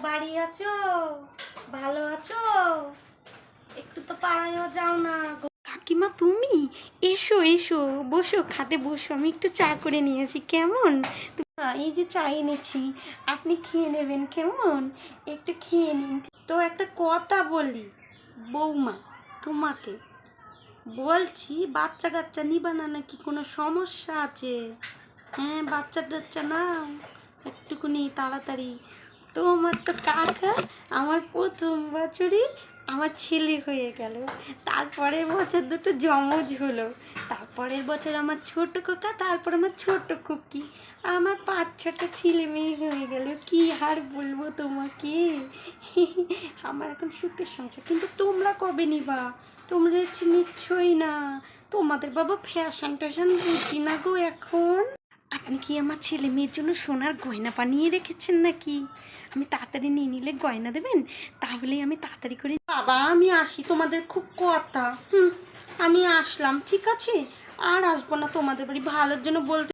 বাড়ি আছো? ভালো আছো? একটু তো পাড়ায়ও যাও না। কাকিমা তুমি এসো এসো, বসো, খাটে বসো, আমি একটু চা করে নিয়েছি। কেমন? এই যে চা এনেছি, আপনি খেয়ে নেবেন কেমন? একটু খেয়ে নিন। তো একটা কথা বলি বৌমা, তোমাকে বলছি, বাচ্চা কাচ্চা নিবা না নাকি কোনো সমস্যা আছে? হ্যাঁ, বাচ্চা টাচ্চা নাও একটুকুনি তাড়াতাড়ি। তোমার তো কাকা আমার প্রথম বছরই আমার ছেলে হয়ে গেল, তারপরের বছর দুটো যমজ হলো, তারপরের বছর আমার ছোট কাকা, তারপর আমার ছোট খুকি, আমার 5-6টা ছেলে মেয়ে হয়ে গেল। কি আর বলবো তোমাকে, আমার এখন সুখের সংসার। কিন্তু তোমরা কবে নিবা? তোমরা হচ্ছে নিচ্ছই না, তোমাদের বাবা ফ্যাশন ট্যাশন বুঝি না গো এখন। আপনি কি আমার ছেলে মেয়ের জন্য সোনার গয়না বানিয়ে রেখেছেন নাকি? আমি তাড়াতাড়ি নিয়ে নিলে গয়না দেবেন, তাহলেই আমি তাড়াতাড়ি করে। বাবা আমি আসি, তোমাদের খুব কথা। আমি আসলাম, ঠিক আছে? আর আসবো না তোমাদের বাড়ি, ভালোর জন্য বলতে।